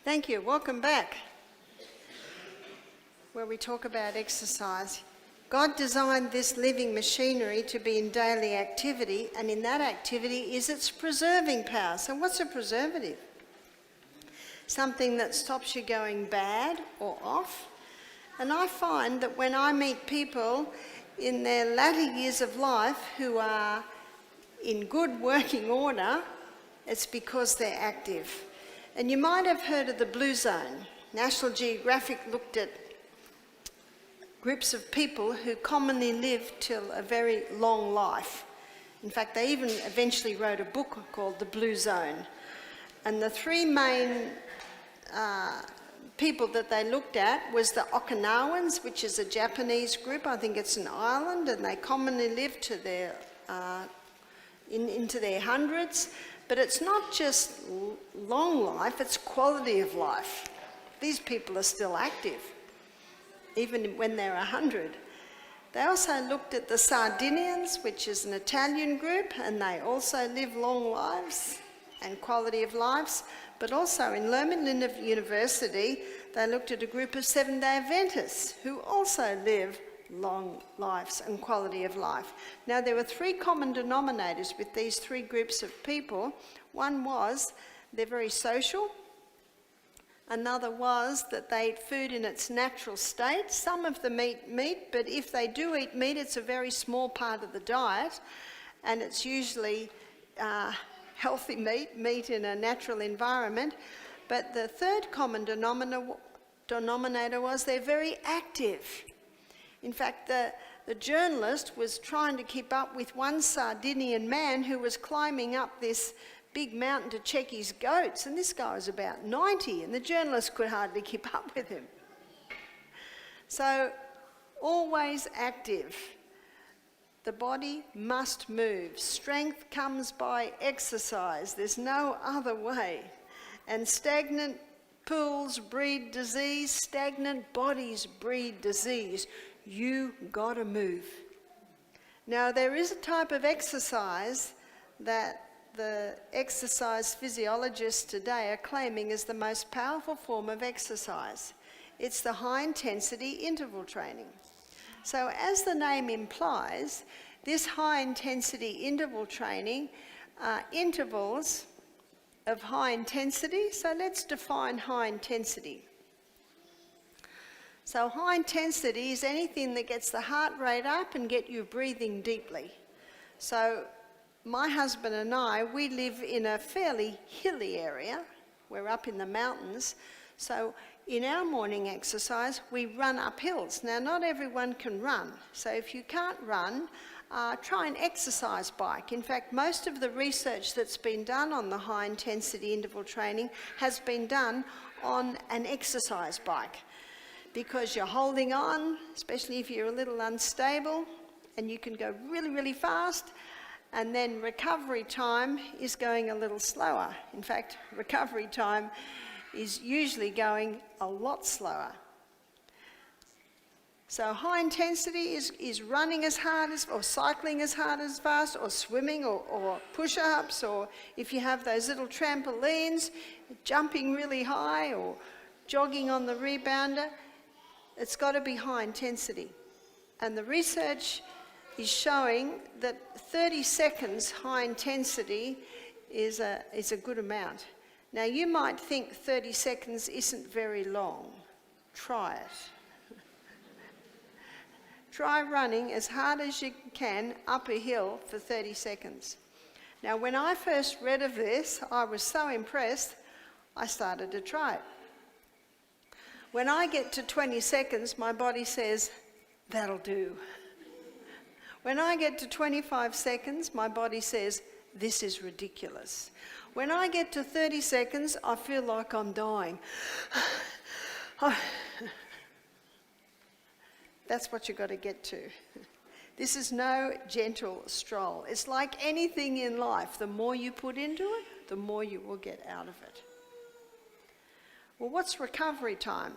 Thank you. Welcome back, where we talk about exercise. God designed this living machinery to be in daily activity, and in that activity is its preserving power. So what's a preservative? Something that stops you going bad or off. And I find that when I meet people in their latter years of life who are in good working order, it's because they're active. And you might have heard of the Blue Zone. National Geographic looked at groups of people who commonly live till a very long life. In fact, they even eventually wrote a book called The Blue Zone. And the three main people that they looked at was the Okinawans, which is a Japanese group. I think it's an island, and they commonly live to their into their hundreds. But it's not just long life, it's quality of life. These people are still active, even when they're 100. They also looked at the Sardinians, which is an Italian group, and they also live long lives and quality of lives. But also in Lehman University, they looked at a group of Seventh-day Adventists who also live long lives and quality of life. Now, there were three common denominators with these three groups of people. One was they're very social. Another was that they eat food in its natural state. Some of them eat meat, but if they do eat meat, it's a very small part of the diet, and it's usually healthy meat in a natural environment. But the third common denominator was they're very active. In fact, the journalist was trying to keep up with one Sardinian man who was climbing up this big mountain to check his goats, and this guy was about 90, and the journalist could hardly keep up with him. So, always active. The body must move. Strength comes by exercise. There's no other way. And stagnant pools breed disease. Stagnant bodies breed disease. You gotta move. Now, there is a type of exercise that the exercise physiologists today are claiming is the most powerful form of exercise. It's the high-intensity interval training. So as the name implies, this high-intensity interval training are intervals of high intensity. So let's define high intensity. So high intensity is anything that gets the heart rate up and get you breathing deeply. So my husband and I, we live in a fairly hilly area. We're up in the mountains. So in our morning exercise, we run up hills. Now, not everyone can run. So if you can't run, try an exercise bike. In fact, most of the research that's been done on the high intensity interval training has been done on an exercise bike, because you're holding on, especially if you're a little unstable, and you can go really, really fast, and then recovery time is going a little slower. In fact, recovery time is usually going a lot slower. So high intensity is running as hard as, or cycling as hard as fast, or swimming, or push-ups, or if you have those little trampolines, jumping really high, or jogging on the rebounder. It's got to be high intensity. And the research is showing that 30 seconds high intensity is a good amount. Now, you might think 30 seconds isn't very long. Try it. Try running as hard as you can up a hill for 30 seconds. Now, when I first read of this, I was so impressed, I started to try it. When I get to 20 seconds, my body says, that'll do. When I get to 25 seconds, my body says, this is ridiculous. When I get to 30 seconds, I feel like I'm dying. That's what you've got to get to. This is no gentle stroll. It's like anything in life. The more you put into it, the more you will get out of it. Well, what's recovery time?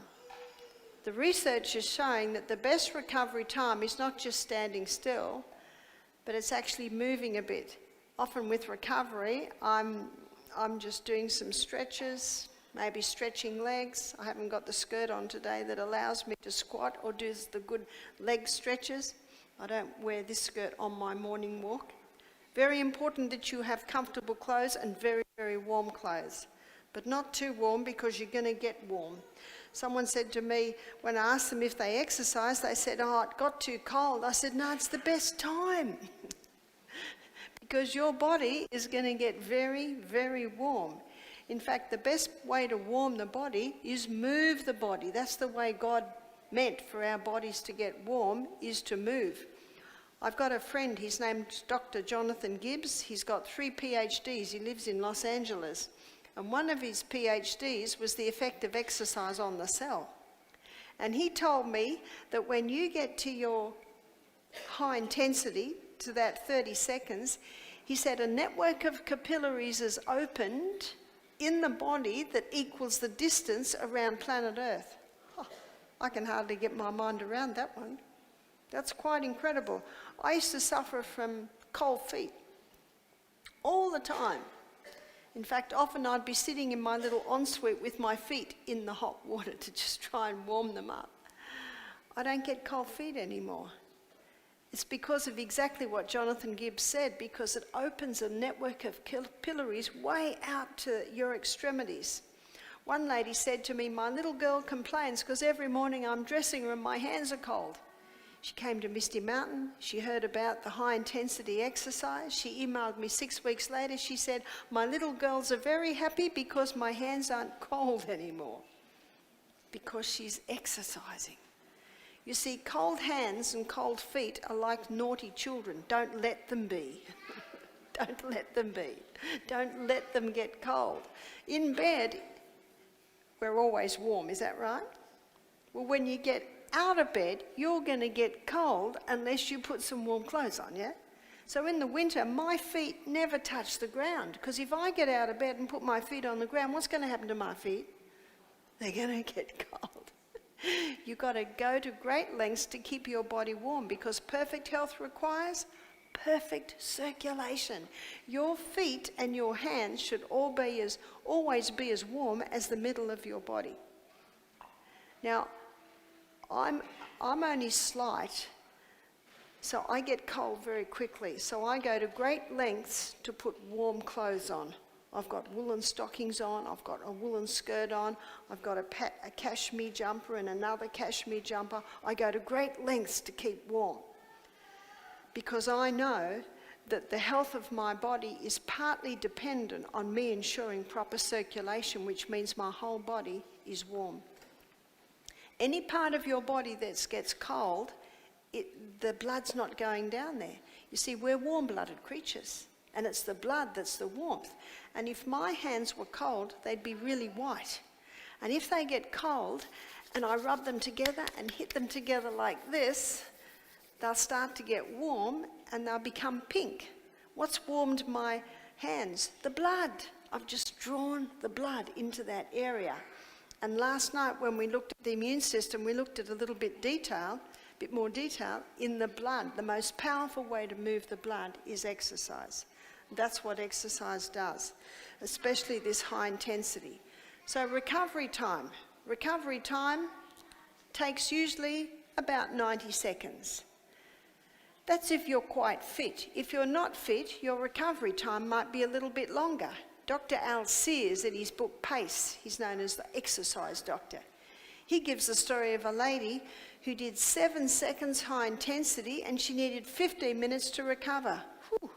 The research is showing that the best recovery time is not just standing still, but it's actually moving a bit. Often with recovery, I'm just doing some stretches, maybe stretching legs. I haven't got the skirt on today that allows me to squat or do the good leg stretches. I don't wear this skirt on my morning walk. Very important that you have comfortable clothes and very, very warm clothes, but not too warm because you're going to get warm. Someone said to me, when I asked them if they exercise, they said, oh, it got too cold. I said, no, it's the best time because your body is going to get very, very warm. In fact, the best way to warm the body is move the body. That's the way God meant for our bodies to get warm, is to move. I've got a friend, his name's Dr. Jonathan Gibbs. He's got 3 PhDs. He lives in Los Angeles. And one of his PhDs was the effect of exercise on the cell. And he told me that when you get to your high intensity, to that 30 seconds, he said a network of capillaries is opened in the body that equals the distance around planet Earth. Oh, I can hardly get my mind around that one. That's quite incredible. I used to suffer from cold feet all the time. In fact, often I'd be sitting in my little ensuite with my feet in the hot water to just try and warm them up. I don't get cold feet anymore. It's because of exactly what Jonathan Gibbs said, because it opens a network of capillaries way out to your extremities. One lady said to me, my little girl complains because every morning I'm dressing her and my hands are cold. She came to Misty Mountain. She heard about the high intensity exercise. She emailed me 6 weeks later. She said, my little girls are very happy because my hands aren't cold anymore, because she's exercising. You see, cold hands and cold feet are like naughty children. Don't let them be. Don't let them be. Don't let them get cold. In bed, we're always warm, is that right? Well, when you get out of bed, you're going to get cold unless you put some warm clothes on, yeah? So in the winter, my feet never touch the ground, because if I get out of bed and put my feet on the ground, what's going to happen to my feet? They're going to get cold. You've got to go to great lengths to keep your body warm, because perfect health requires perfect circulation. Your feet and your hands should always be as warm as the middle of your body. Now, I'm only slight, so I get cold very quickly. So I go to great lengths to put warm clothes on. I've got woolen stockings on, I've got a woolen skirt on, I've got a cashmere jumper and another cashmere jumper. I go to great lengths to keep warm, because I know that the health of my body is partly dependent on me ensuring proper circulation, which means my whole body is warm. Any part of your body that gets cold, the blood's not going down there. You see, we're warm-blooded creatures, and it's the blood that's the warmth. And if my hands were cold, they'd be really white. And if they get cold, and I rub them together and hit them together like this, they'll start to get warm and they'll become pink. What's warmed my hands? The blood. I've just drawn the blood into that area. And last night when we looked at the immune system, we looked at a little bit more detail in the blood. The most powerful way to move the blood is exercise. That's what exercise does, especially this high intensity. So recovery time. Recovery time takes usually about 90 seconds. That's if you're quite fit. If you're not fit, your recovery time might be a little bit longer. Dr. Al Sears, in his book Pace, he's known as the exercise doctor. He gives the story of a lady who did 7 seconds high intensity and she needed 15 minutes to recover. Whew.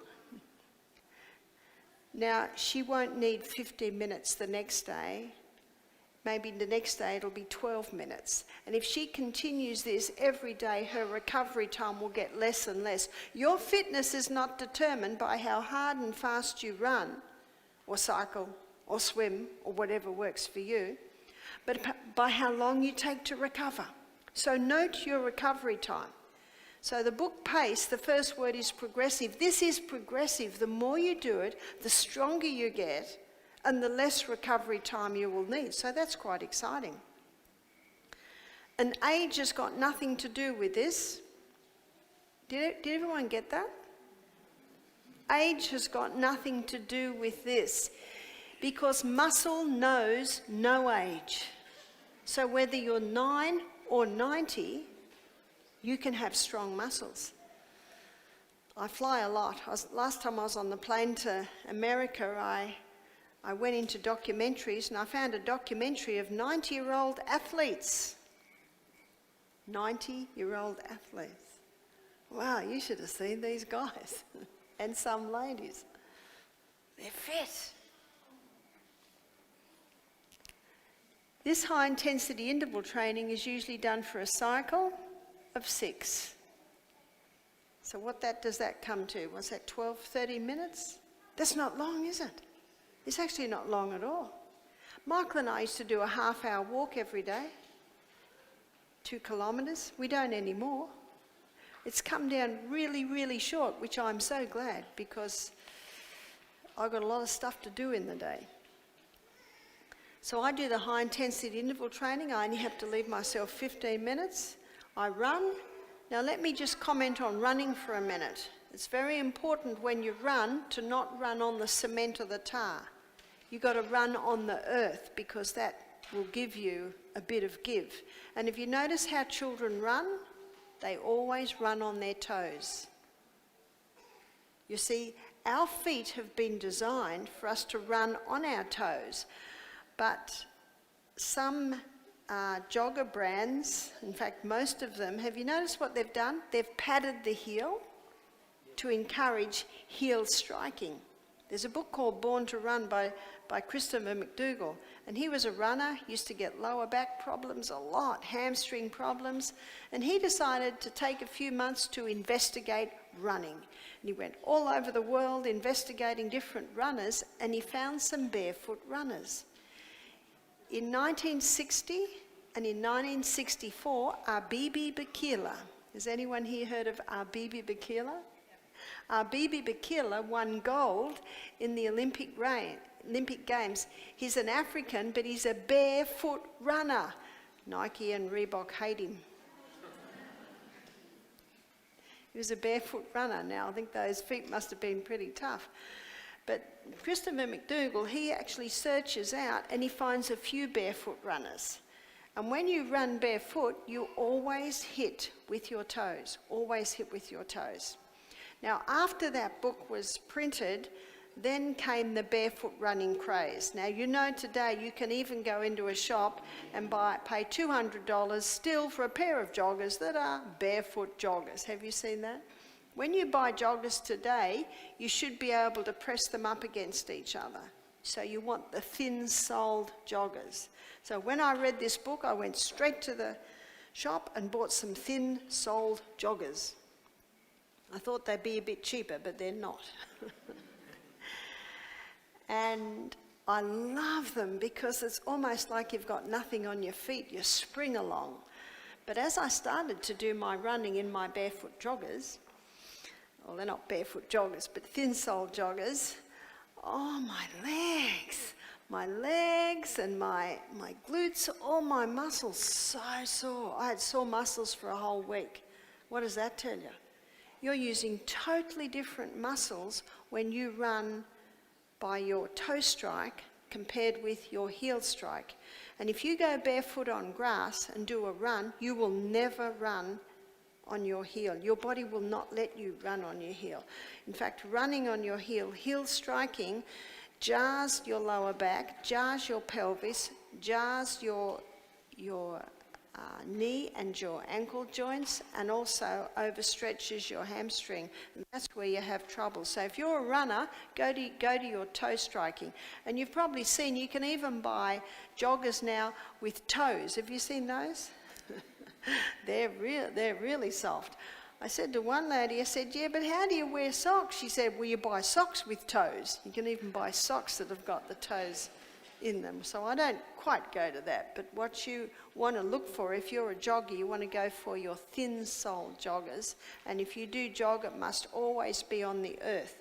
Now, she won't need 15 minutes the next day. Maybe the next day it'll be 12 minutes. And if she continues this every day, her recovery time will get less and less. Your fitness is not determined by how hard and fast you run, or cycle, or swim, or whatever works for you, but by how long you take to recover. So note your recovery time. So the book Pace, the first word is progressive. This is progressive. The more you do it, the stronger you get, and the less recovery time you will need. So that's quite exciting. And age has got nothing to do with this. Did everyone get that? Age has got nothing to do with this. because muscle knows no age. So whether you're 9 or 90, you can have strong muscles. I fly a lot. Last time I was on the plane to America, I went into documentaries and I found a documentary of 90-year-old athletes. 90-year-old athletes. Wow, you should have seen these guys and some ladies. They're fit. This high-intensity interval training is usually done for a cycle of 6. So does that come to? What's that, 12, 30 minutes? That's not long, is it? It's actually not long at all. Michael and I used to do a half-hour walk every day, 2 kilometres. We don't anymore. It's come down really, really short, which I'm so glad, because I've got a lot of stuff to do in the day. So I do the high-intensity interval training. I only have to leave myself 15 minutes. I run. Now let me just comment on running for a minute. It's very important when you run to not run on the cement or the tar. You've got to run on the earth, because that will give you a bit of give. And if you notice how children run, they always run on their toes. You see, our feet have been designed for us to run on our toes, but some jogger brands, in fact most of them, have you noticed what they've done? They've padded the heel to encourage heel striking. There's a book called Born to Run by Christopher McDougall, and he was a runner, used to get lower back problems a lot, hamstring problems, and he decided to take a few months to investigate running. And he went all over the world investigating different runners, and he found some barefoot runners. In 1960 and in 1964, Abebe Bikila. Has anyone here heard of Abebe Bikila? Abebe Bikila won gold in the Olympic Games. He's an African, but he's a barefoot runner. Nike and Reebok hate him. He was a barefoot runner. Now, I think those feet must have been pretty tough. But Christopher McDougall, he actually searches out and he finds a few barefoot runners. And when you run barefoot, you always hit with your toes. Always hit with your toes. Now, after that book was printed, then came the barefoot running craze. Now, you know today you can even go into a shop and pay $200 still for a pair of joggers that are barefoot joggers. Have you seen that? When you buy joggers today, you should be able to press them up against each other. So you want the thin-soled joggers. So when I read this book, I went straight to the shop and bought some thin-soled joggers. I thought they'd be a bit cheaper, but they're not. And I love them because it's almost like you've got nothing on your feet. You spring along. But as I started to do my running in my barefoot joggers, well, they're not barefoot joggers, but thin-soled joggers, oh, my legs and my glutes, all my muscles so sore. I had sore muscles for a whole week. What does that tell you? You're using totally different muscles when you run by your toe strike compared with your heel strike. And if you go barefoot on grass and do a run, you will never run on your heel. Your body will not let you run on your heel. In fact, running on your heel striking, jars your lower back, jars your pelvis, jars your knee and your ankle joints, and also overstretches your hamstring. And that's where you have trouble. So if you're a runner, go to your toe striking. And you've probably seen, you can even buy joggers now with toes. Have you seen those? They're really soft. I said to one lady, I said, yeah, but how do you wear socks? She said, well, you buy socks with toes. You can even buy socks that have got the toes in them. So I don't quite go to that. But what you want to look for, if you're a jogger, you want to go for your thin-soled joggers. And if you do jog, it must always be on the earth.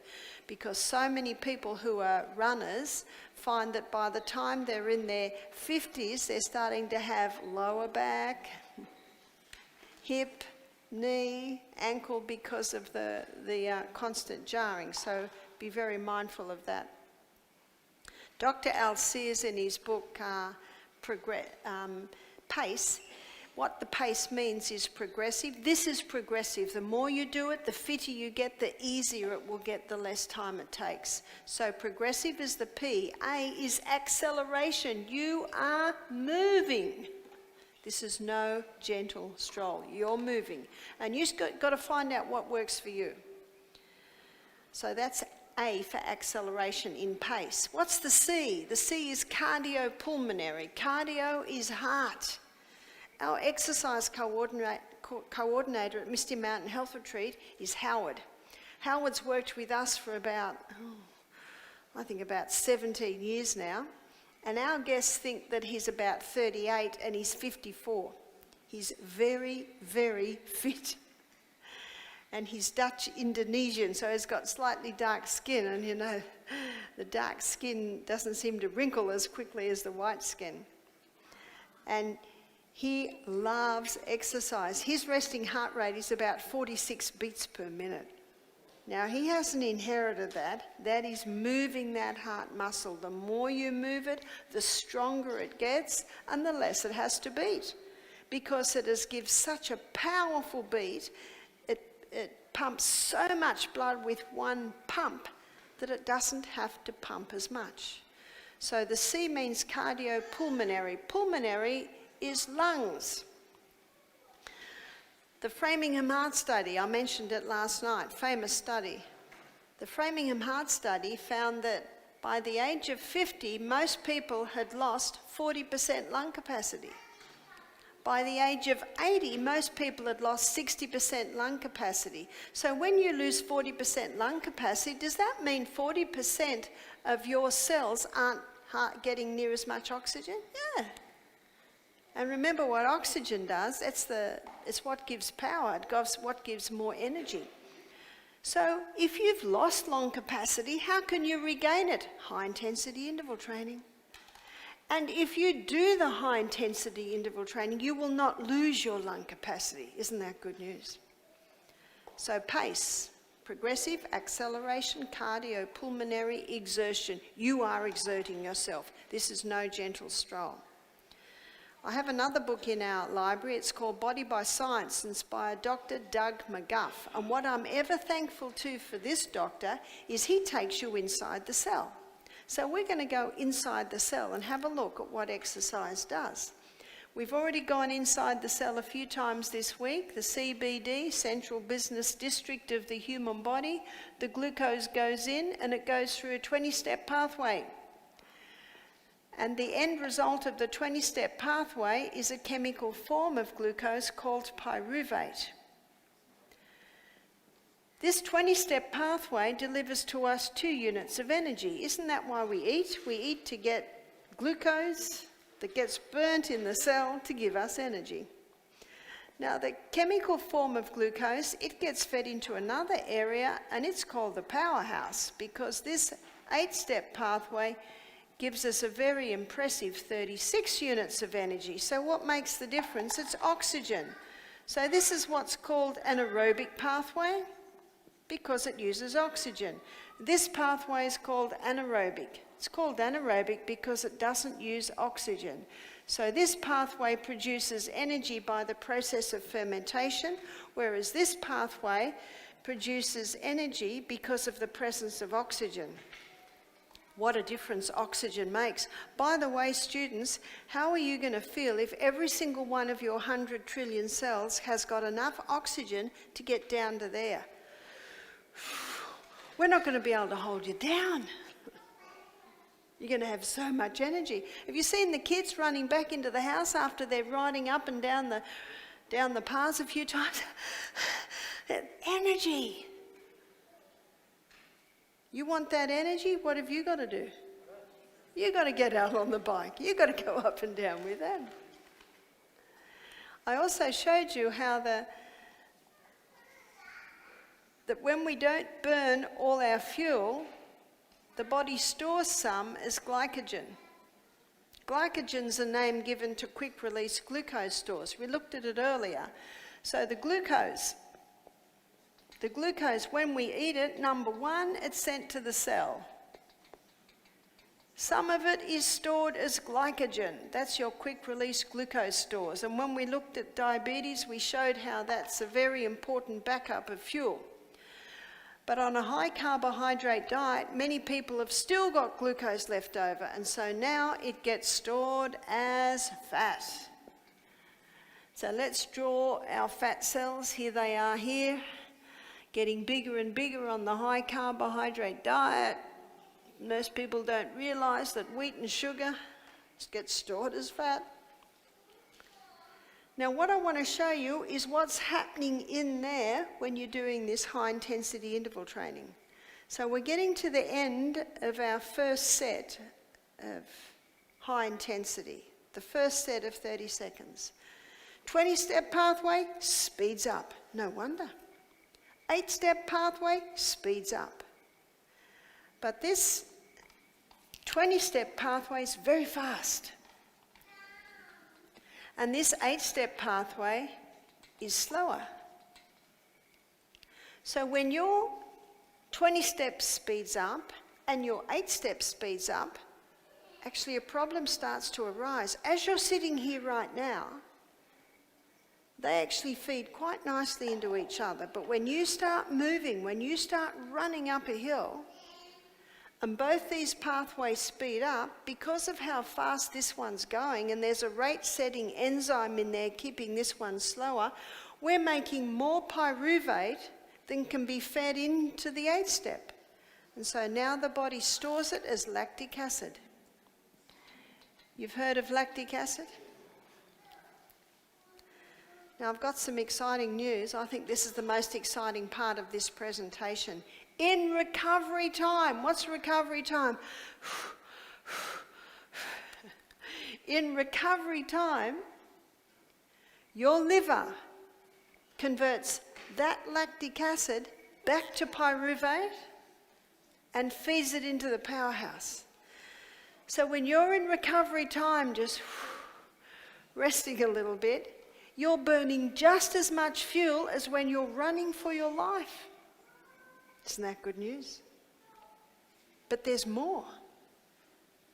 Because so many people who are runners find that by the time they're in their 50s, they're starting to have lower back, hip, knee, ankle, because of the constant jarring. So be very mindful of that. Dr. Al Sears, in his book PACE, what the PACE means is progressive. This is progressive. The more you do it, the fitter you get, the easier it will get, the less time it takes. So progressive is the P. A is acceleration. You are moving. This is no gentle stroll. You're moving. And you've got to find out what works for you. So that's A for acceleration in PACE. What's the C? The C is cardiopulmonary. Cardio is heart. Our exercise coordinator at Misty Mountain Health Retreat is Howard. Howard's worked with us for about 17 years now. And our guests think that he's about 38 and he's 54. He's very, very fit. And he's Dutch Indonesian, so he's got slightly dark skin. And you know, the dark skin doesn't seem to wrinkle as quickly as the white skin. And he loves exercise. His resting heart rate is about 46 beats per minute. Now, he hasn't inherited that. That is moving that heart muscle. The more you move it, the stronger it gets and the less it has to beat. Because it gives such a powerful beat, it pumps so much blood with one pump that it doesn't have to pump as much. So the C means cardiopulmonary. Pulmonary is lungs. The Framingham Heart Study, I mentioned it last night, famous study. The Framingham Heart Study found that by the age of 50, most people had lost 40% lung capacity. By the age of 80, most people had lost 60% lung capacity. So when you lose 40% lung capacity, does that mean 40% of your cells aren't getting near as much oxygen? Yeah. And remember what oxygen does, it's what gives power, it's what gives more energy. So if you've lost lung capacity, how can you regain it? High intensity interval training. And if you do the high intensity interval training, you will not lose your lung capacity. Isn't that good news? So PACE, progressive acceleration, cardiopulmonary exertion. You are exerting yourself. This is no gentle stroll. I have another book in our library. It's called Body by Science, and it's by Dr. Doug McGuff. And what I'm ever thankful to for this doctor is he takes you inside the cell. So we're going to go inside the cell and have a look at what exercise does. We've already gone inside the cell a few times this week. The CBD, Central Business District of the human body, the glucose goes in and it goes through a 20-step pathway. And the end result of the 20-step pathway is a chemical form of glucose called pyruvate. This 20-step pathway delivers to us 2 units of energy. Isn't that why we eat? We eat to get glucose that gets burnt in the cell to give us energy. Now, the chemical form of glucose, it gets fed into another area, and it's called the powerhouse, because this 8-step pathway gives us a very impressive 36 units of energy. So what makes the difference? It's oxygen. So this is what's called an aerobic pathway because it uses oxygen. This pathway is called anaerobic. It's called anaerobic because it doesn't use oxygen. So this pathway produces energy by the process of fermentation, whereas this pathway produces energy because of the presence of oxygen. What a difference oxygen makes. By the way, students, how are you going to feel if every single one of your 100 trillion cells has got enough oxygen to get down to there? We're not going to be able to hold you down. You're going to have so much energy. Have you seen the kids running back into the house after they're riding up and down the paths a few times? Energy. You want that energy? What have you got to do? You've got to get out on the bike. You've got to go up and down with that. I also showed you how that when we don't burn all our fuel, the body stores some as glycogen. Glycogen's a name given to quick-release glucose stores. We looked at it earlier. So the glucose, when we eat it, number one, it's sent to the cell. Some of it is stored as glycogen. That's your quick release glucose stores. And when we looked at diabetes, we showed how that's a very important backup of fuel. But on a high carbohydrate diet, many people have still got glucose left over, and so now it gets stored as fat. So let's draw our fat cells. Here they are here, getting bigger and bigger on the high carbohydrate diet. Most people don't realise that wheat and sugar gets stored as fat. Now what I want to show you is what's happening in there when you're doing this high intensity interval training. So we're getting to the end of our first set of high intensity, the first set of 30 seconds. 20-step pathway speeds up, no wonder. 8-step pathway speeds up. But this 20-step pathway is very fast. And this 8-step pathway is slower. So when your 20 steps speeds up and your 8-step speeds up, actually a problem starts to arise. As you're sitting here right now, they actually feed quite nicely into each other. But when you start moving, when you start running up a hill, and both these pathways speed up, because of how fast this one's going, and there's a rate-setting enzyme in there keeping this one slower, we're making more pyruvate than can be fed into the 8-step. And so now the body stores it as lactic acid. You've heard of lactic acid? Now I've got some exciting news. I think this is the most exciting part of this presentation. In recovery time, what's recovery time? In recovery time, your liver converts that lactic acid back to pyruvate and feeds it into the powerhouse. So when you're in recovery time, just resting a little bit, you're burning just as much fuel as when you're running for your life. Isn't that good news? But there's more.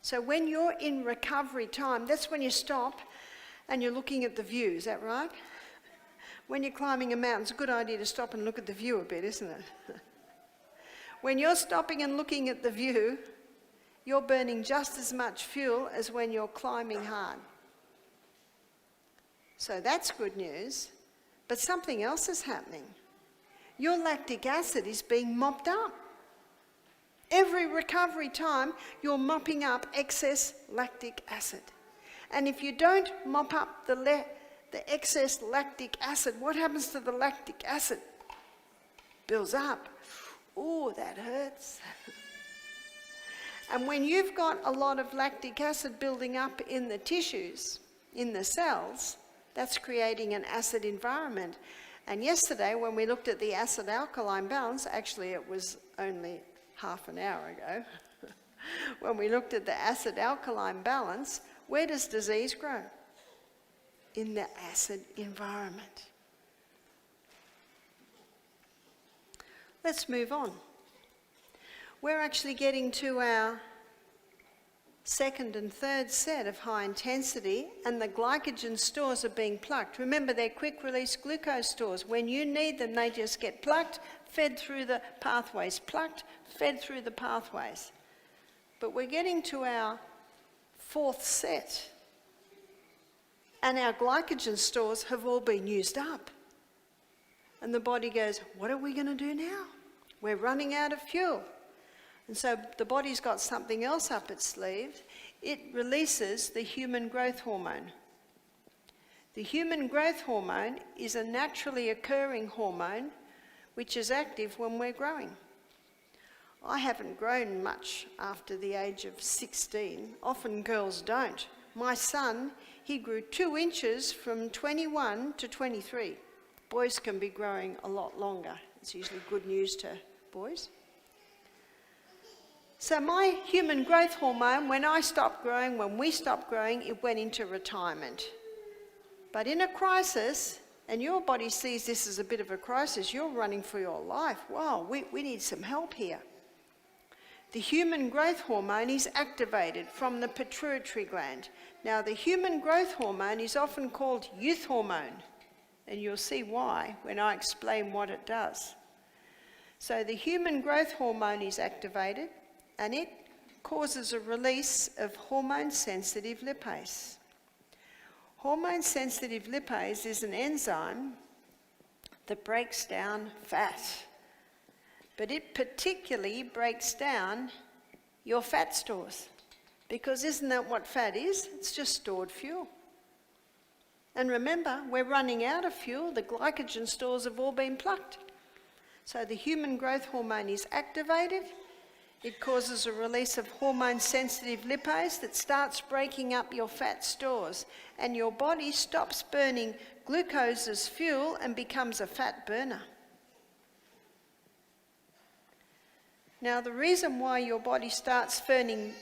So when you're in recovery time, that's when you stop and you're looking at the view, is that right? When you're climbing a mountain, it's a good idea to stop and look at the view a bit, isn't it? When you're stopping and looking at the view, you're burning just as much fuel as when you're climbing hard. So that's good news, but something else is happening. Your lactic acid is being mopped up. Every recovery time, you're mopping up excess lactic acid. And if you don't mop up the excess lactic acid, what happens to the lactic acid? Builds up. Ooh, that hurts. And when you've got a lot of lactic acid building up in the tissues, in the cells, that's creating an acid environment. And yesterday, when we looked at the acid-alkaline balance, actually it was only half an hour ago, when we looked at the acid-alkaline balance, where does disease grow? In the acid environment. Let's move on. We're actually getting to our second and third set of high intensity, and the glycogen stores are being plucked. Remember, they're quick release glucose stores. When you need them, they just get plucked, fed through the pathways, plucked, fed through the pathways. But we're getting to our fourth set, and our glycogen stores have all been used up. And the body goes, what are we going to do now? We're running out of fuel. And so the body's got something else up its sleeve. It releases the human growth hormone. The human growth hormone is a naturally occurring hormone which is active when we're growing. I haven't grown much after the age of 16. Often girls don't. My son, he grew 2 inches from 21 to 23. Boys can be growing a lot longer. It's usually good news to boys. So my human growth hormone, when I stopped growing, when we stopped growing, it went into retirement. But in a crisis, and your body sees this as a bit of a crisis, you're running for your life. Wow, we need some help here. The human growth hormone is activated from the pituitary gland. Now, the human growth hormone is often called youth hormone, and you'll see why when I explain what it does. So the human growth hormone is activated, and it causes a release of hormone-sensitive lipase. Hormone-sensitive lipase is an enzyme that breaks down fat, but it particularly breaks down your fat stores, because isn't that what fat is? It's just stored fuel. And remember, we're running out of fuel. The glycogen stores have all been plucked. So the human growth hormone is activated. It causes a release of hormone-sensitive lipase that starts breaking up your fat stores, and your body stops burning glucose as fuel and becomes a fat burner. Now, the reason why your body starts burning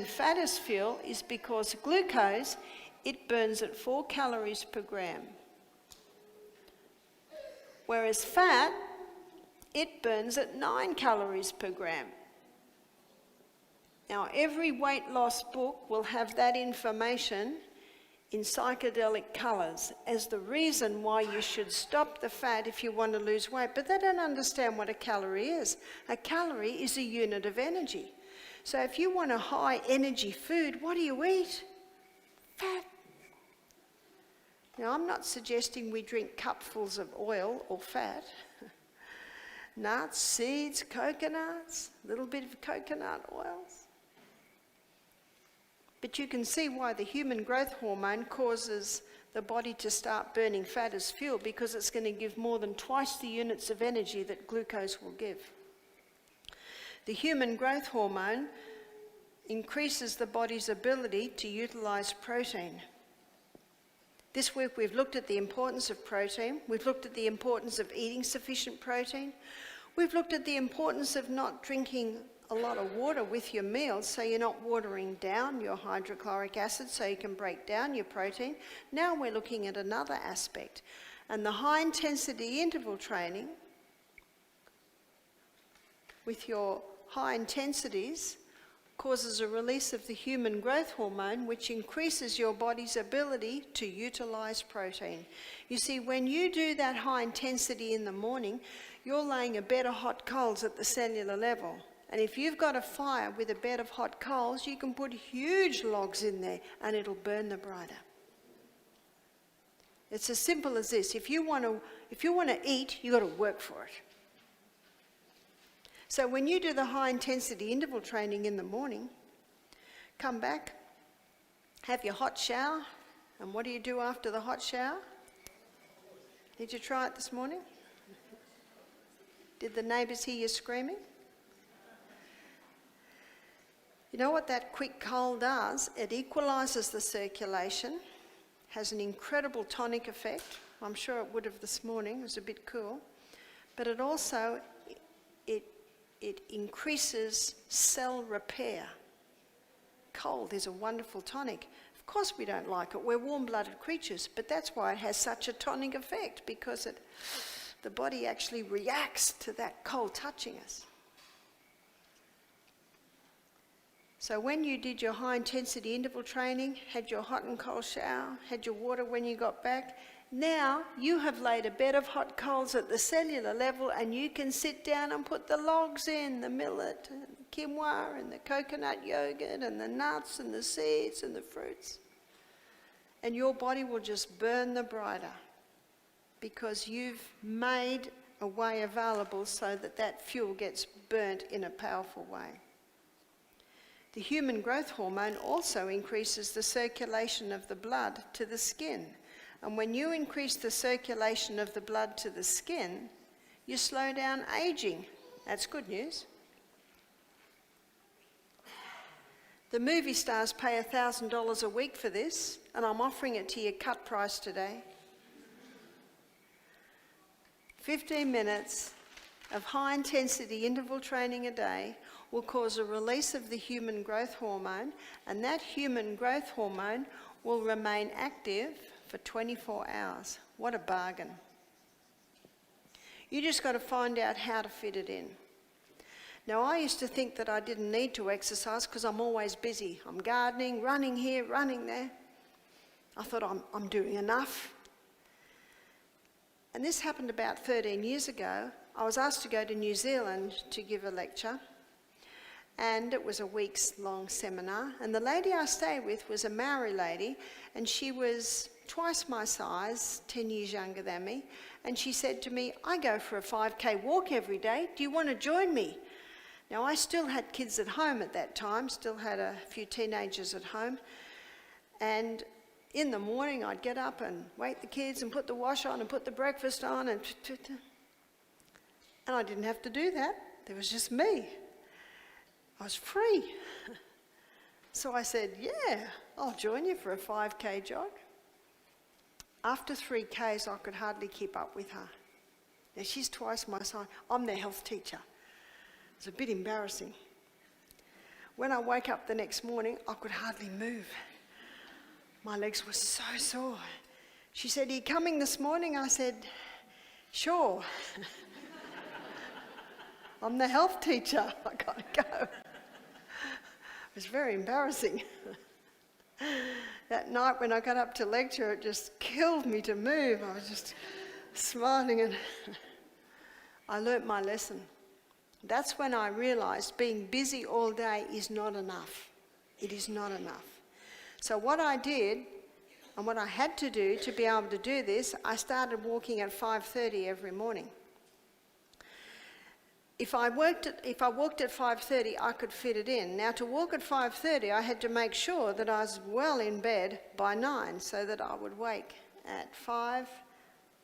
fat as fuel is because glucose, it burns at 4 calories per gram. Whereas fat, it burns at 9 calories per gram. Now, every weight loss book will have that information in psychedelic colours as the reason why you should stop the fat if you want to lose weight. But they don't understand what a calorie is. A calorie is a unit of energy. So if you want a high energy food, what do you eat? Fat. Now, I'm not suggesting we drink cupfuls of oil or fat. Nuts, seeds, coconuts, a little bit of coconut oils. But you can see why the human growth hormone causes the body to start burning fat as fuel, because it's going to give more than twice the units of energy that glucose will give. The human growth hormone increases the body's ability to utilise protein. This week we've looked at the importance of protein. We've looked at the importance of eating sufficient protein. We've looked at the importance of not drinking a lot of water with your meals, so you're not watering down your hydrochloric acid so you can break down your protein. Now we're looking at another aspect, and the high intensity interval training with your high intensities causes a release of the human growth hormone, which increases your body's ability to utilise protein. You see, when you do that high intensity in the morning, you're laying a bed of hot coals at the cellular level. And if you've got a fire with a bed of hot coals, you can put huge logs in there and it'll burn the brighter. It's as simple as this. If you want to eat, you've got to work for it. So when you do the high intensity interval training in the morning, come back, have your hot shower, and what do you do after the hot shower? Did you try it this morning? Did the neighbours hear you screaming? You know what that quick cold does? It equalises the circulation, has an incredible tonic effect. I'm sure it would have this morning, it was a bit cool. But it also, it increases cell repair. Cold is a wonderful tonic. Of course we don't like it, we're warm-blooded creatures, but that's why it has such a tonic effect, because the body actually reacts to that cold touching us. So when you did your high intensity interval training, had your hot and cold shower, had your water when you got back, now you have laid a bed of hot coals at the cellular level, and you can sit down and put the logs in, the millet and the quinoa and the coconut yogurt and the nuts and the seeds and the fruits. And your body will just burn the brighter, because you've made a way available so that that fuel gets burnt in a powerful way. The human growth hormone also increases the circulation of the blood to the skin. And when you increase the circulation of the blood to the skin, you slow down aging. That's good news. The movie stars pay $1,000 a week for this, and I'm offering it to you cut price today. 15 minutes of high intensity interval training a day will cause a release of the human growth hormone, and that human growth hormone will remain active for 24 hours. What a bargain. You just got to find out how to fit it in. Now, I used to think that I didn't need to exercise because I'm always busy. I'm gardening, running here, running there. I thought I'm doing enough. And this happened about 13 years ago. I was asked to go to New Zealand to give a lecture. And it was a weeks-long seminar. And the lady I stayed with was a Maori lady, and she was twice my size, 10 years younger than me. And she said to me, I go for a 5K walk every day. Do you want to join me? Now, I still had kids at home at that time, still had a few teenagers at home. And in the morning, I'd get up and wake the kids and put the wash on and put the breakfast on. And I didn't have to do that. There was just me. I was free. So I said, yeah, I'll join you for a 5K jog. After 3Ks, I could hardly keep up with her. Now, she's twice my size. I'm their health teacher. It's a bit embarrassing. When I woke up the next morning, I could hardly move. My legs were so sore. She said, are you coming this morning? I said, sure. I'm the health teacher. I gotta go. It was very embarrassing. That night when I got up to lecture, it just killed me to move. I was just smiling, and I learnt my lesson. That's when I realised being busy all day is not enough. It is not enough. So what I did, and what I had to do to be able to do this, I started walking at 5:30 every morning. If I walked at 5:30, I could fit it in. Now, to walk at 5:30, I had to make sure that I was well in bed by 9, so that I would wake at 5.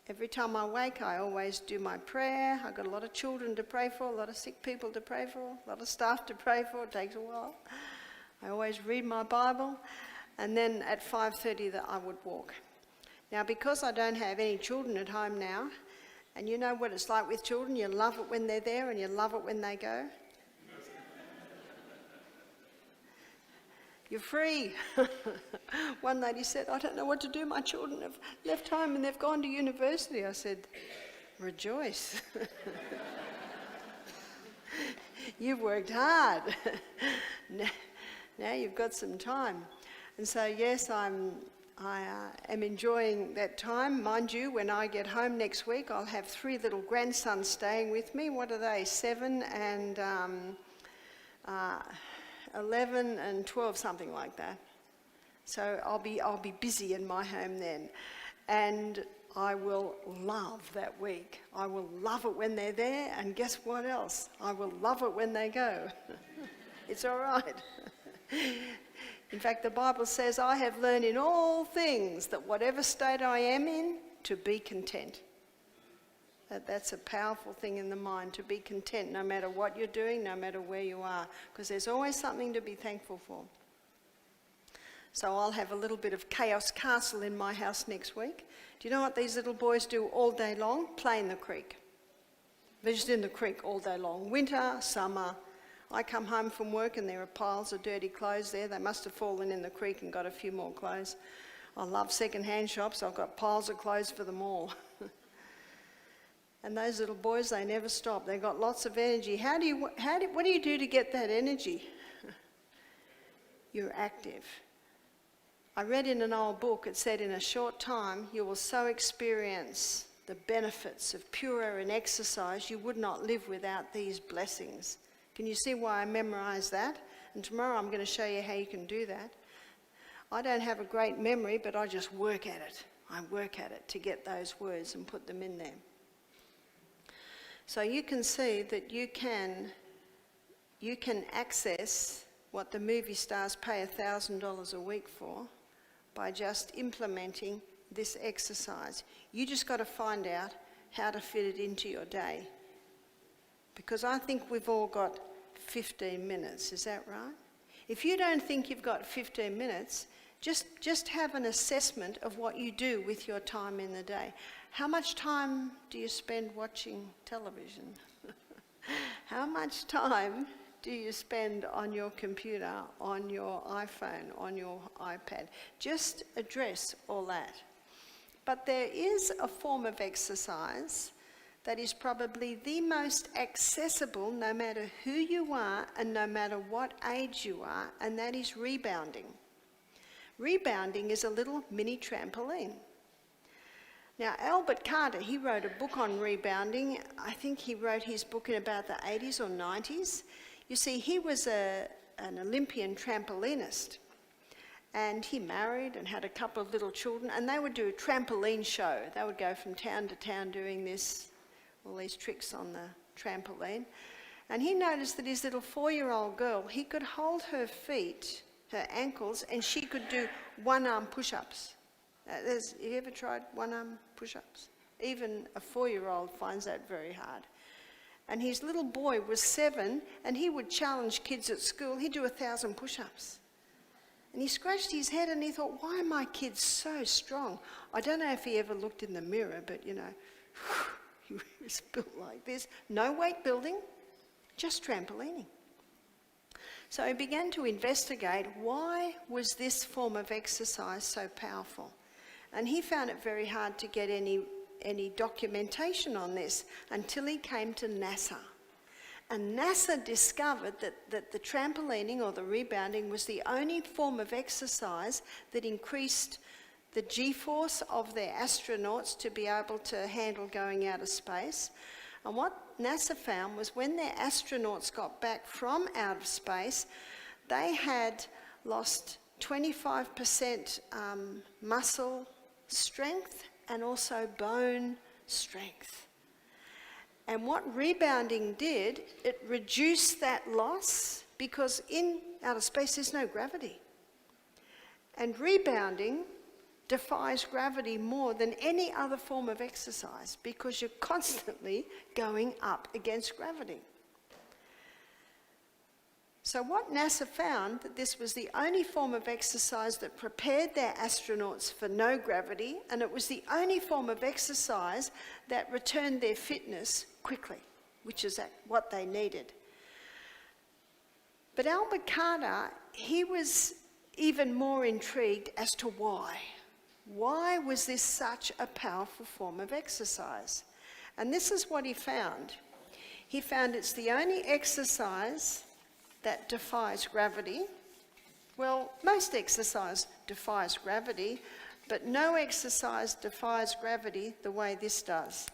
Every time I wake, I always do my prayer. I've got a lot of children to pray for, a lot of sick people to pray for, a lot of staff to pray for. It takes a while. I always read my Bible, and then at 5:30 that I would walk. Now, because I don't have any children at home now, and you know what it's like with children, you love it when they're there and you love it when they go. You're free. One lady said, I don't know what to do. My children have left home and they've gone to university. I said, rejoice. You've worked hard. Now you've got some time. And so, yes, I am enjoying that time. Mind you, when I get home next week, I'll have 3 little grandsons staying with me. What are they? 7 and 11 and 12, something like that. So I'll be busy in my home then. And I will love that week. I will love it when they're there, and guess what else? I will love it when they go. It's all right. In fact, the Bible says, I have learned in all things that whatever state I am in, to be content. That's a powerful thing in the mind, to be content no matter what you're doing, no matter where you are, because there's always something to be thankful for. So I'll have a little bit of chaos castle in my house next week. Do you know what these little boys do all day long? Play in the creek. They're just in the creek all day long. Winter, summer. I come home from work and there are piles of dirty clothes there. They must have fallen in the creek and got a few more clothes. I love second-hand shops. I've got piles of clothes for them all. And those little boys, they never stop. They've got lots of energy. What do you do to get that energy? You're active. I read in an old book, it said, in a short time, you will so experience the benefits of pure air and exercise, you would not live without these blessings. Can you see why I memorised that? And tomorrow I'm going to show you how you can do that. I don't have a great memory, but I just work at it. I work at it to get those words and put them in there. So you can see that you can access what the movie stars pay $1,000 a week for by just implementing this exercise. You just got to find out how to fit it into your day. Because I think we've all got 15 minutes, is that right? If you don't think you've got 15 minutes, just have an assessment of what you do with your time in the day. How much time do you spend watching television? How much time do you spend on your computer, on your iPhone, on your iPad? Just address all that. But there is a form of exercise that is probably the most accessible no matter who you are and no matter what age you are, and that is rebounding. Rebounding is a little mini trampoline. Now, Albert Carter, he wrote a book on rebounding. I think he wrote his book in about the 80s or 90s. You see, he was an Olympian trampolinist. And he married and had a couple of little children, and they would do a trampoline show. They would go from town to town doing this, all these tricks on the trampoline. And he noticed that his little 4-year-old girl, he could hold her feet, her ankles, and she could do one-arm push-ups. Have you ever tried one-arm push-ups? Even a 4-year-old finds that very hard. And his little boy was 7, and he would challenge kids at school. He'd do 1,000 push-ups. And he scratched his head and he thought, why are my kids so strong? I don't know if he ever looked in the mirror, but you know, he was built like this. No weight building, just trampolining. So he began to investigate why was this form of exercise so powerful. And he found it very hard to get any documentation on this until he came to NASA. And NASA discovered that the trampolining or the rebounding was the only form of exercise that increased the G-force of their astronauts to be able to handle going out of space. And what NASA found was when their astronauts got back from out of space, they had lost 25% muscle strength and also bone strength. And what rebounding did, it reduced that loss because in outer space there's no gravity. And rebounding defies gravity more than any other form of exercise because you're constantly going up against gravity. So what NASA found, that this was the only form of exercise that prepared their astronauts for no gravity, and it was the only form of exercise that returned their fitness quickly, which is what they needed. But Albert Carter, he was even more intrigued as to why. Why was this such a powerful form of exercise? And this is what he found. He found it's the only exercise that defies gravity. Well, most exercise defies gravity, but no exercise defies gravity the way this does.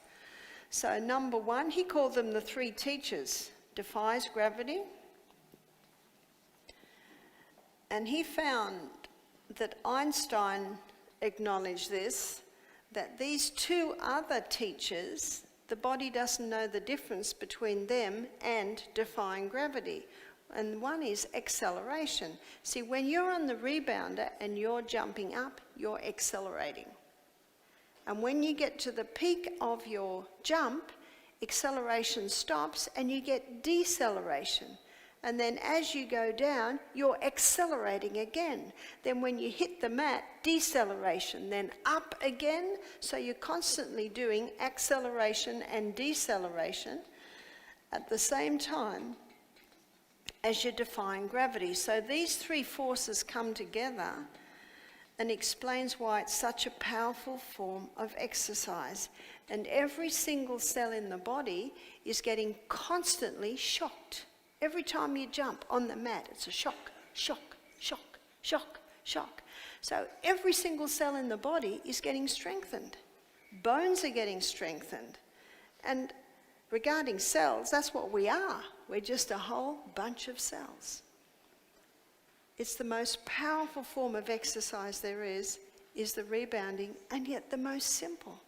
So number one, he called them the 3 teachers, defies gravity. And he found that Einstein acknowledged this, that these 2 other teachers, the body doesn't know the difference between them and defying gravity. And one is acceleration. See, when you're on the rebounder and you're jumping up, you're accelerating. And when you get to the peak of your jump, acceleration stops and you get deceleration. And then as you go down, you're accelerating again. Then when you hit the mat, deceleration, then up again. So you're constantly doing acceleration and deceleration at the same time as you're defying gravity. So these 3 forces come together and explains why it's such a powerful form of exercise. And every single cell in the body is getting constantly shocked. Every time you jump on the mat, it's a shock, shock, shock, shock, shock. So every single cell in the body is getting strengthened. Bones are getting strengthened. And regarding cells, that's what we are. We're just a whole bunch of cells. It's the most powerful form of exercise there is the rebounding, and yet the most simple.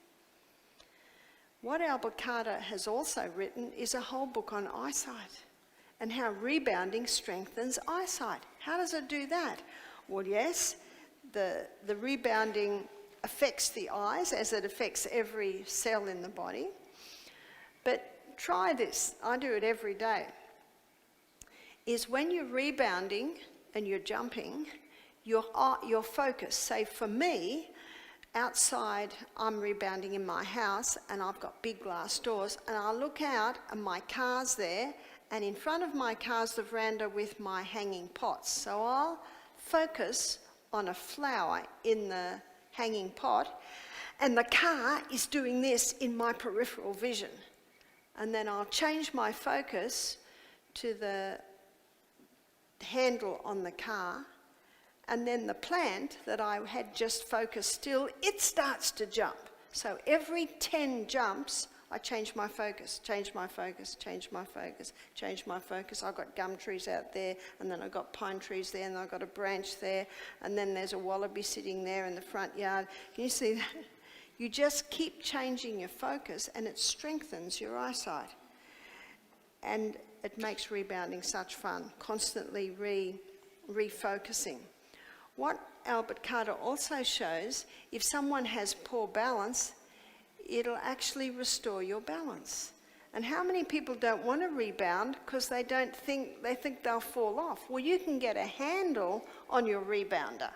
What Albert Carter has also written is a whole book on eyesight and how rebounding strengthens eyesight. How does it do that? Well, yes, the rebounding affects the eyes as it affects every cell in the body. But try this, I do it every day, is when you're rebounding and you're jumping, your focus, say for me, outside I'm rebounding in my house and I've got big glass doors and I look out and my car's there and in front of my car's the veranda with my hanging pots. So I'll focus on a flower in the hanging pot and the car is doing this in my peripheral vision. and then I'll change my focus to the handle on the car, and then the plant that I had just focused still, it starts to jump. So every 10 jumps, I change my focus, change my focus, change my focus, change my focus. I've got gum trees out there, and then I've got pine trees there, and I've got a branch there, and then there's a wallaby sitting there in the front yard. Can you see that? You just keep changing your focus, and it strengthens your eyesight. And it makes rebounding such fun, constantly refocusing. What Albert Carter also shows, if someone has poor balance, it'll actually restore your balance. And how many people don't want to rebound because they think they'll fall off? Well, you can get a handle on your rebounder.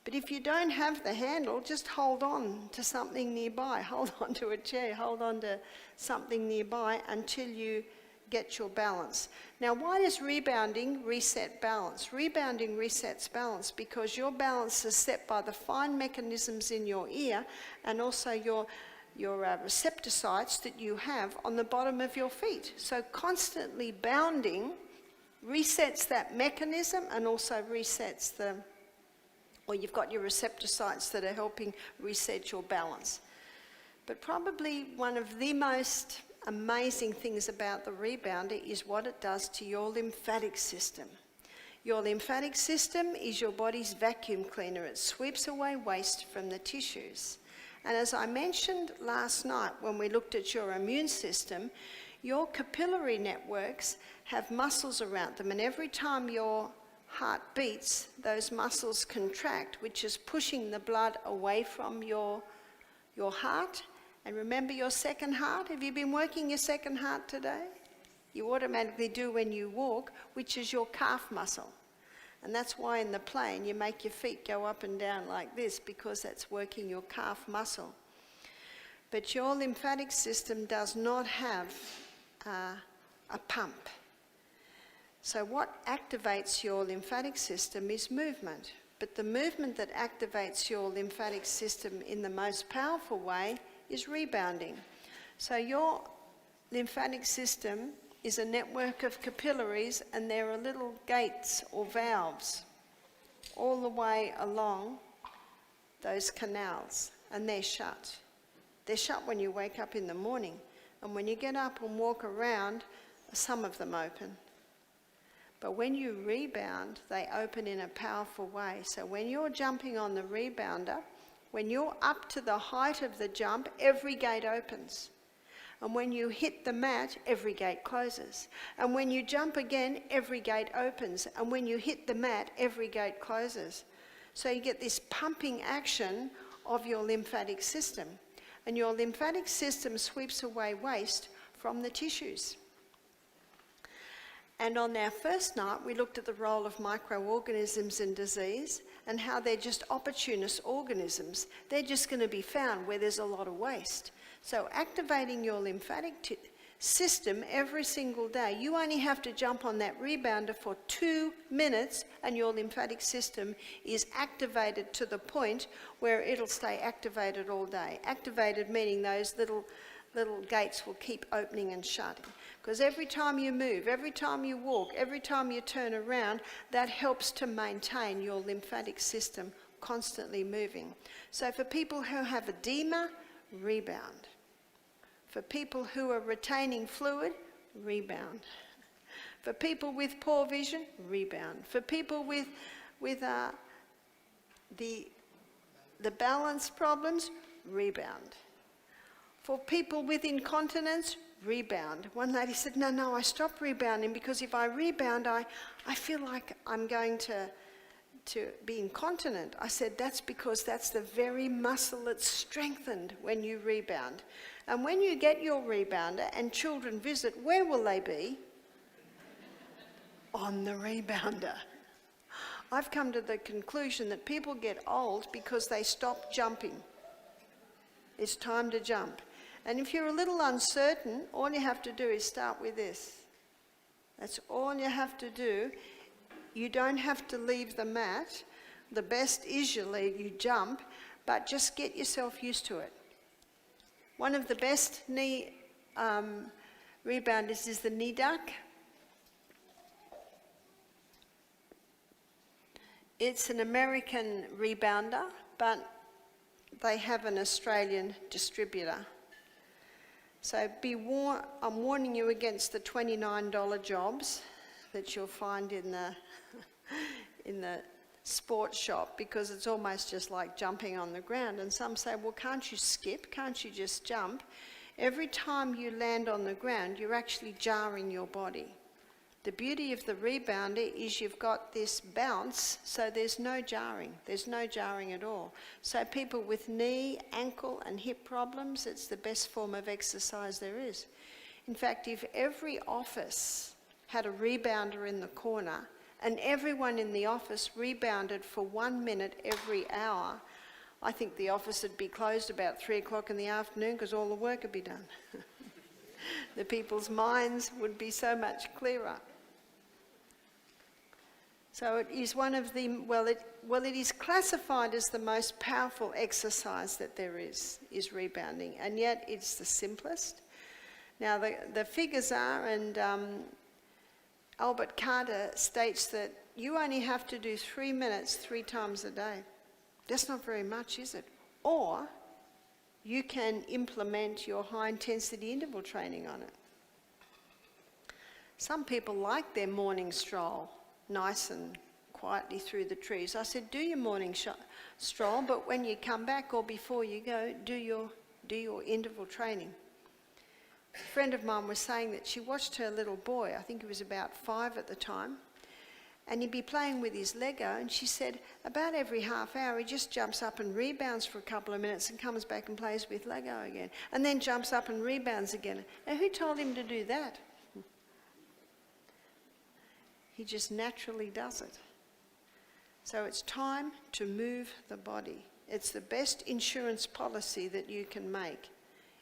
But if you don't have the handle, just hold on to something nearby. Hold on to a chair, hold on to something nearby until you get your balance. Now, why does rebounding reset balance? Rebounding resets balance because your balance is set by the fine mechanisms in your ear and also your receptor sites that you have on the bottom of your feet. So constantly bounding resets that mechanism and also resets you've got your receptor sites that are helping reset your balance. But probably one of the most amazing things about the rebounder is what it does to your lymphatic system. Your lymphatic system is your body's vacuum cleaner. It sweeps away waste from the tissues. And as I mentioned last night when we looked at your immune system, your capillary networks have muscles around them, and every time your heart beats, those muscles contract, which is pushing the blood away from your heart. And remember your second heart? Have you been working your second heart today? You automatically do when you walk, which is your calf muscle. And that's why in the plane you make your feet go up and down like this, because that's working your calf muscle. But your lymphatic system does not have a pump. So what activates your lymphatic system is movement. But the movement that activates your lymphatic system in the most powerful way is rebounding. So your lymphatic system is a network of capillaries, and there are little gates or valves all the way along those canals, and they're shut. They're shut when you wake up in the morning, and when you get up and walk around, some of them open. But when you rebound, they open in a powerful way. So when you're jumping on the rebounder, when you're up to the height of the jump, every gate opens. And when you hit the mat, every gate closes. And when you jump again, every gate opens. And when you hit the mat, every gate closes. So you get this pumping action of your lymphatic system. And your lymphatic system sweeps away waste from the tissues. And on our first night, we looked at the role of microorganisms in disease and how they're just opportunist organisms. They're just going to be found where there's a lot of waste. So activating your lymphatic system every single day, you only have to jump on that rebounder for 2 minutes and your lymphatic system is activated to the point where it'll stay activated all day. Activated meaning those little gates will keep opening and shutting. Because every time you move, every time you walk, every time you turn around, that helps to maintain your lymphatic system constantly moving. So for people who have edema, rebound. For people who are retaining fluid, rebound. For people with poor vision, rebound. For people with the balance problems, rebound. For people with incontinence, rebound. One lady said, no, I stopped rebounding because if I rebound, I feel like I'm going to be incontinent. I said, that's because that's the very muscle that's strengthened when you rebound. And when you get your rebounder and children visit, where will they be? On the rebounder. I've come to the conclusion that people get old because they stop jumping. It's time to jump. And if you're a little uncertain, all you have to do is start with this. That's all you have to do. You don't have to leave the mat. The best is you jump, but just get yourself used to it. One of the best knee rebounders is the knee duck. It's an American rebounder, but they have an Australian distributor. So I'm warning you against the $29 jobs that you'll find in the sports shop, because it's almost just like jumping on the ground. And some say, well, can't you skip? Can't you just jump? Every time you land on the ground, you're actually jarring your body. The beauty of the rebounder is you've got this bounce, so there's no jarring. There's no jarring at all. So people with knee, ankle and hip problems, it's the best form of exercise there is. In fact, if every office had a rebounder in the corner and everyone in the office rebounded for 1 minute every hour, I think the office would be closed about 3 o'clock in the afternoon because all the work would be done. The people's minds would be so much clearer. So it is one of the, it is classified as the most powerful exercise that there is rebounding, and yet it's the simplest. Now the figures are, and Albert Carter states that you only have to do 3 minutes 3 times a day. That's not very much, is it? Or you can implement your high intensity interval training on it. Some people like their morning stroll, nice and quietly through the trees. I said, do your morning stroll, but when you come back or before you go, do your interval training. A friend of mine was saying that she watched her little boy, I think he was about 5 at the time, and he'd be playing with his Lego, and she said about every half hour he just jumps up and rebounds for a couple of minutes and comes back and plays with Lego again, and then jumps up and rebounds again. Now, who told him to do that? He just naturally does it. So it's time to move the body. It's the best insurance policy that you can make,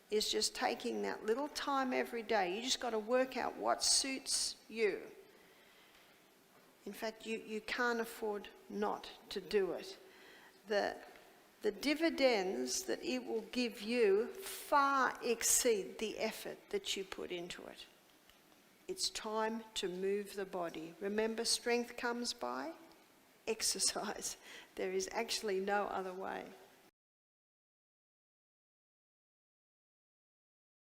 is just taking that little time every day. You just got to work out what suits you. In fact, you can't afford not to do it. The dividends that it will give you far exceed the effort that you put into it. It's time to move the body. Remember, strength comes by exercise. There is actually no other way.